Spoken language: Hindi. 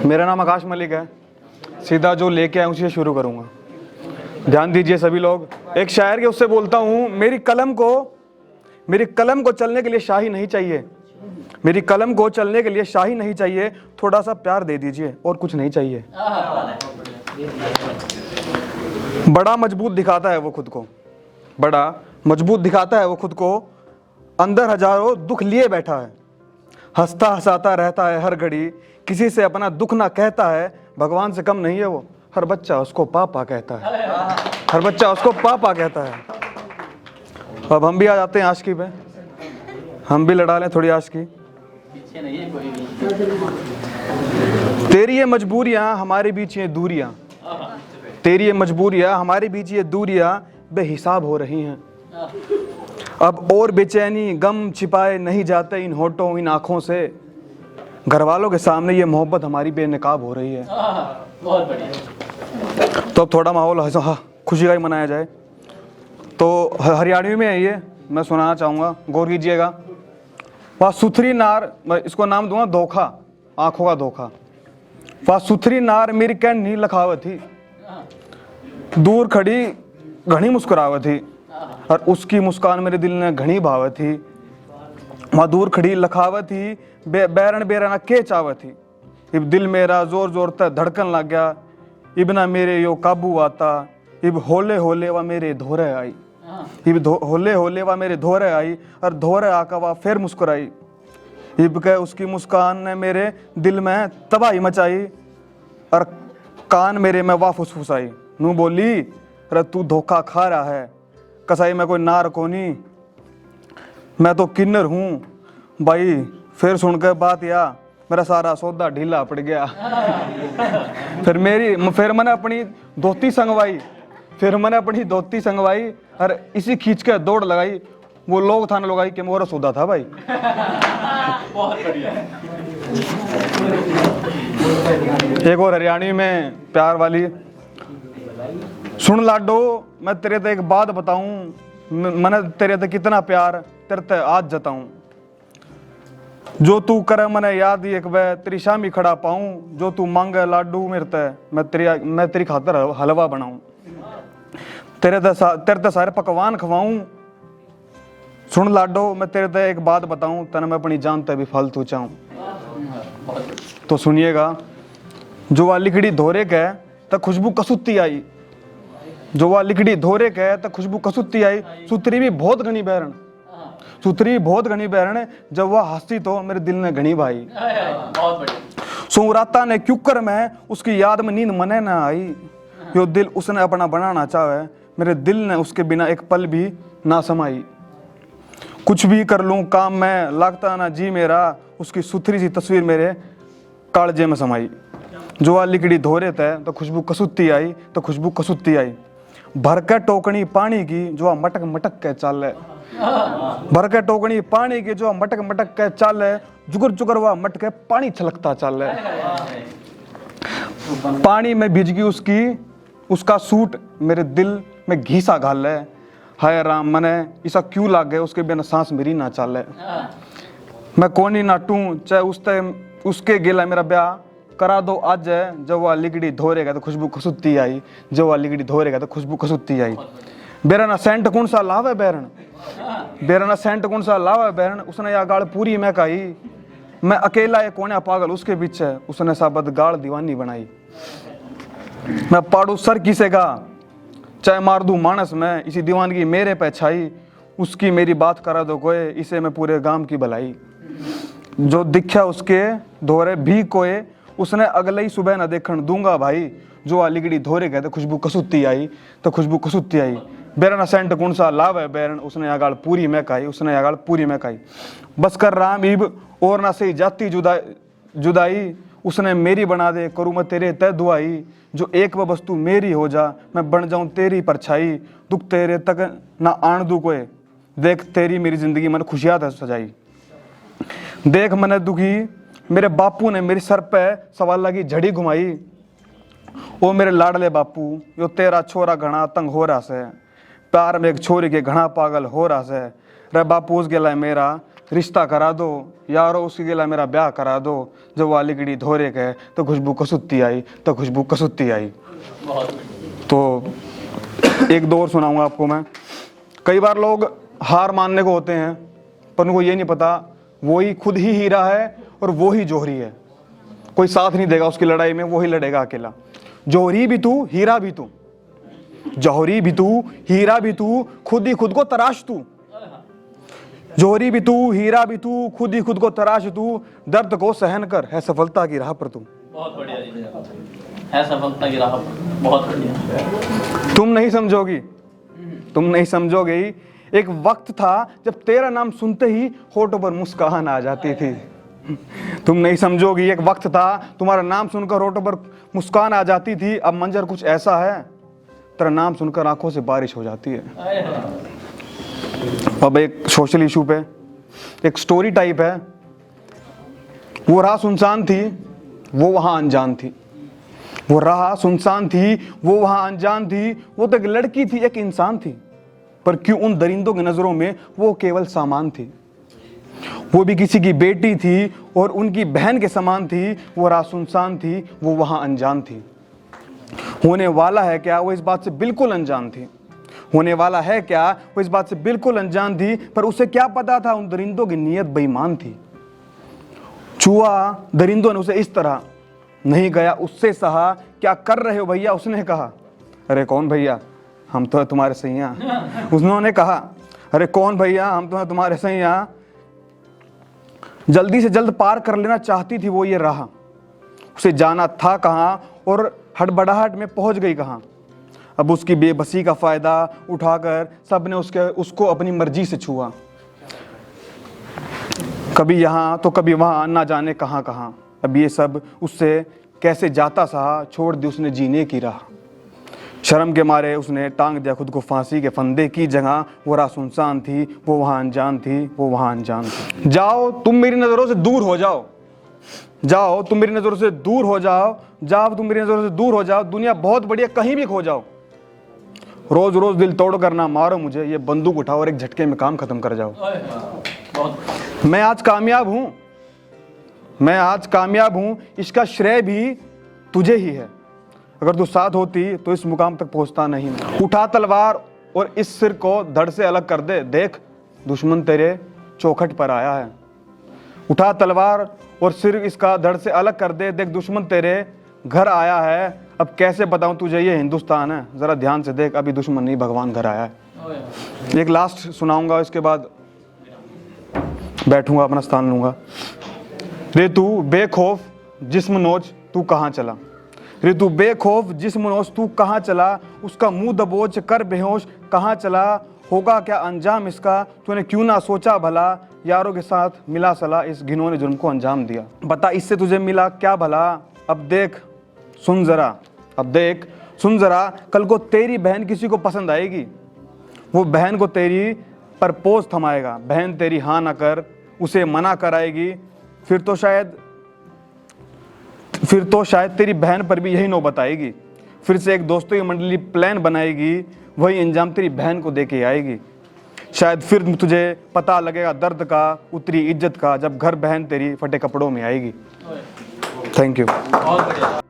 मेरा नाम आकाश मलिक है। सीधा जो लेके आया उसी से शुरू करूंगा। ध्यान दीजिए सभी लोग। एक शायर के उससे बोलता हूँ, मेरी कलम को चलने के लिए शाही नहीं चाहिए, मेरी कलम को चलने के लिए शाही नहीं चाहिए, थोड़ा सा प्यार दे दीजिए और कुछ नहीं चाहिए। बड़ा मजबूत दिखाता है वो खुद को, बड़ा मजबूत दिखाता है वो खुद को, अंदर हजारों दुख लिए बैठा है, हंसता हंसाता रहता है हर घड़ी, किसी से अपना दुख ना कहता है, भगवान से कम नहीं है वो, हर बच्चा उसको पापा कहता है, हर बच्चा उसको पापा कहता है। अब हम भी आ जाते हैं आशिकी पे, हम भी लड़ा लें थोड़ी आशिकी। तेरी ये मजबूरियां हमारे बीच ये दूरियां, तेरी ये मजबूरियां हमारे बीच ये दूरियां बेहिसाब हो रही हैं। अब और बेचैनी गम छिपाए नहीं जाते इन होठों इन आंखों से, घर वालों के सामने ये मोहब्बत हमारी बेनकाब हो रही है। बहुत बढ़िया। तो अब थोड़ा माहौल खुशी का ही मनाया जाए। तो हरियाणवी में है ये, मैं सुनाना चाहूँगा, गौर कीजिएगा। वह सुथरी नार, मैं इसको नाम दूंगा धोखा, आंखों का धोखा। वह सुथरी नार मेरी कैनी लखावत थी, दूर खड़ी घनी मुस्कुरावत थी, और उसकी मुस्कान मेरे दिल ने घनी भावत थी। वह दूर खड़ी लखावत थी, बैरन बेरना के चावत थी। इब दिल मेरा जोर जोर तक धड़कन लग गया, इब ना मेरे यो काबू आता, इब होले होले वह मेरे धोरे आई, इब होले होले वह मेरे धोरे आई, और धोरे आकर वह फिर मुस्कुराई। इब के उसकी मुस्कान ने मेरे दिल में तबाही मचाई, और कान मेरे में वाह फुसफुसाई। नू बोली, अरे तू धोखा खा रहा है, कसाई मैं कोई नार कोनी, मैं तो किन्नर हूँ भाई। फिर सुनकर बात या मेरा सारा सौदा ढीला पड़ गया। फिर मैंने अपनी धोती संगवाई, और इसी खींच के दौड़ लगाई। वो लोग थाने लगाई कि मोरा सौदा था भाई। बहुत बढ़िया। एक और हरियाणवी में प्यार वाली। सुन लाडो मैं तेरे ते एक बात बताऊं, मैंने तेरे ते कितना प्यार तेरे ते आज जताऊं। जो तू करे मने याद एक वे तेरी शामी खड़ा पाऊं, जो तू मांगे लाडू मेरे ते मैं तेरी खातर हलवा बनाऊं, तेरे ते सारे पकवान खवाऊं। सुन लाडो मैं तेरे ते एक बात बताऊं, तने मैं अपनी जान ते भी फालतू चाहूं। तो सुनिएगा। जो वा लिकड़ी धोरे के त खुशबू कसुत्ती आई, जो वा लिकड़ी धोरे के त खुशबू कसुत्ती आई। सुथरी भी बहुत घनी बहरण, सुथरी बहुत घनी बहरण, जब वह हंसती तो मेरे दिल ने घनी भाई। बहुत बढ़िया। सोराता ने क्यूकर में उसकी याद में नींद मने ना आई, यो दिल उसने अपना बनाना चाहे, मेरे दिल ने उसके बिना एक पल भी ना समाई। कुछ भी कर लूं काम में लगता ना जी मेरा, उसकी सुथरी सी तस्वीर मेरे कालजे में समाई। जो आ लिकड़ी धोरे थे तो खुशबू कसुत्ती आई, तो खुशबू कसुत्ती आई। भर के टोकनी पानी की जो आ मटक मटक के चाले, भर के टोकनी पानी की जो मटक मटक के चाले, जुगर जुगर वह मटके पानी छलकता चाले। पानी में भिज गई उसका सूट मेरे दिल में घीसा घाले। हाय राम मने ऐसा क्यों लाग गए, उसके बिना सांस मेरी ना चाले। मैं कोनी नाटूं चाहे उसके गिला मेरा ब्याह करा दो आज है, जब वह लिगड़ी धोरेगा तो खुशबू कसुत्ती आई, जब वह लिगड़ी धोरेगा तो खुशबू कसुत्ती आई। बेरना सेंट कौन सा लावे बैरन, बेरना सेंट कौन सा लावे बैरन, उसने या गाल पूरी मैं कही, मैं अकेला एक कोने पागल उसके बीच है, उसने साबत गाल दीवानी बनाई। मैं पाड़ू सर किसे का चाहे मार दूं मानस में, इसी दीवानगी मेरे पे छाई, उसकी मेरी बात करा दो कोई, इसे मैं पूरे गांव की भलाई। जो दिखा उसके धोरे भी कोई, उसने अगले ही सुबह न देखण दूंगा भाई। जो आ लिगड़ी धोरे गए तो खुशबू कसुत्ती आई, तो खुशबू कसुत्ती आई। बेरना सेंट कौन सा लाव है बैरन, उसने आगाल पूरी मैं खाई, उसने आगाल पूरी मैं खाई। बस कर राम इब और ना सही जाती जुदाई, उसने मेरी बना दे करूँ मैं तेरे तय दुआई। जो एक व वस्तु मेरी हो जा, मैं बन जाऊं तेरी परछाई, दुख तेरे तक ना आन दू कोई, देख तेरी मेरी जिंदगी मन खुशियां सजाई। देख मैंने दुखी मेरे बापू ने मेरी सर पे सवाल लगी झड़ी घुमाई। ओ मेरे लाडले बापू यो तेरा छोरा घना तंग हो रहा से, प्यार में एक छोरी के घना पागल हो रहा से। रे बापू उस गेला मेरा रिश्ता करा दो यारो, उसके गिला मेरा ब्याह करा दो। जब वाली गिड़ी धोरे गए तो खुशबू कसुत्ती आई, तो खुशबू कसुत्ती आई। बहुत बढ़िया। तो एक दो और सुनाऊंगा आपको मैं। कई बार लोग हार मानने को होते हैं, पर उनको ये नहीं पता वो ही खुद ही हीरा है और वो ही जौहरी है। कोई साथ नहीं देगा उसकी लड़ाई में, वो ही लड़ेगा अकेला। जौहरी भी तू, हीरा भी तू, जौहरी भी तू, हीरा भी तू, खुद ही खुद को तराश तू। जौहरी भी तू, हीरा भी तू, खुद ही खुद को तराश तू, दर्द को सहन कर, है सफलता की राह पर तू। बहुत बढ़िया जी, है सफलता की राह पर। बहुत बढ़िया। तुम नहीं समझोगी, तुम नहीं समझोगे। एक वक्त था जब तेरा नाम सुनते ही होठों पर मुस्कान आ जाती थी। तुम नहीं समझोगी, एक वक्त था तुम्हारा नाम सुनकर होठों पर मुस्कान आ जाती थी। अब मंजर कुछ ऐसा है, तेरा नाम सुनकर आंखों से बारिश हो जाती है। अब एक सोशल इशू पे एक स्टोरी टाइप है। वो राह सुनसान थी, वो वहां अनजान थी। वो राह सुनसान थी, वो वहां अनजान थी। वो तो एक लड़की थी, एक इंसान थी, पर क्यों उन दरिंदों की नजरों में वो केवल सामान थी। वो भी किसी की बेटी थी और उनकी बहन के समान थी। वो राह सुनसान थी, वो वहां अनजान थी। होने वाला है क्या, वो इस बात से बिल्कुल अनजान थी। होने वाला है क्या, वो इस बात से बिल्कुल अनजान थी। पर उसे क्या पता था उन दरिंदों की नीयत बेईमान थी। छुआ दरिंदों ने उसे इस तरह, नहीं गया उससे सहा। क्या कर रहे हो भैया, उसने कहा। अरे कौन भैया, हम तो है तुम्हारे सैया। उन्होंने कहा, अरे कौन भैया, हम तो है तुम्हारे सैया। जल्दी से जल्द पार कर लेना चाहती थी वो ये राह। उसे जाना था कहाँ और हड़बड़ाहट में पहुंच गई कहाँ। अब उसकी बेबसी का फायदा उठाकर सबने उसको अपनी मर्जी से छुआ। कभी यहाँ तो कभी वहाँ, ना जाने कहाँ कहाँ। अब ये सब उससे कैसे जाता सहा, छोड़ दी उसने जीने की राह। शर्म के मारे उसने टांग दिया खुद को फांसी के फंदे की जगह। वो राह सुनसान थी, वो वहाँ अनजान थी, वो वहाँ अनजान थी। जाओ तुम मेरी नज़रों से दूर हो जाओ, जाओ तुम मेरी नज़रों से दूर हो जाओ, जाओ तुम मेरी नज़रों से दूर हो जाओ। दुनिया बहुत बढ़िया, कहीं भी खो जाओ। रोज रोज दिल तोड़ कर ना मारो मुझे, ये बंदूक उठाओ और एक झटके में काम खत्म कर जाओ। मैं आज कामयाब हूँ, मैं आज कामयाब हूँ, इसका श्रेय भी तुझे ही है। अगर तू साथ होती तो इस मुकाम तक पहुंचता नहीं। उठा तलवार और इस सिर को धड़ से अलग कर दे, देख दुश्मन तेरे चौखट पर आया है। उठा तलवार और सिर इसका धड़ से अलग कर दे, देख दुश्मन तेरे घर आया है। अब कैसे बताऊं तुझे ये हिंदुस्तान है, जरा ध्यान से देख, अभी दुश्मन नहीं भगवान घर आया है। एक लास्ट सुनाऊंगा, इसके बाद बैठूंगा, अपना स्थान लूंगा। रे तू बेखौफ जिस्म नोच तू कहाँ चला, रे तू बेखौफ जिस्म नोच तू कहाँ चला। उसका मुंह दबोच कर बेहोश कहाँ चला। होगा क्या अंजाम इसका, तूने क्यों ना सोचा भला। यारों के साथ मिला सला, इस घिनौने जुर्म को अंजाम दिया। बता इससे तुझे मिला क्या भला। अब देख सुन जरा, अब देख सुन जरा, कल को तेरी बहन किसी को पसंद आएगी। वो बहन को तेरी पर पोज थमाएगा। बहन तेरी हाँ ना कर उसे मना कराएगी। फिर तो शायद तेरी बहन पर भी यही नौबत आएगी। फिर से एक दोस्तों की मंडली प्लान बनाएगी, वही अंजाम तेरी बहन को देके आएगी। शायद फिर तुझे पता लगेगा दर्द का, उतरी इज्जत का, जब घर बहन तेरी फटे कपड़ों में आएगी। Thank you. बहुत बढ़िया।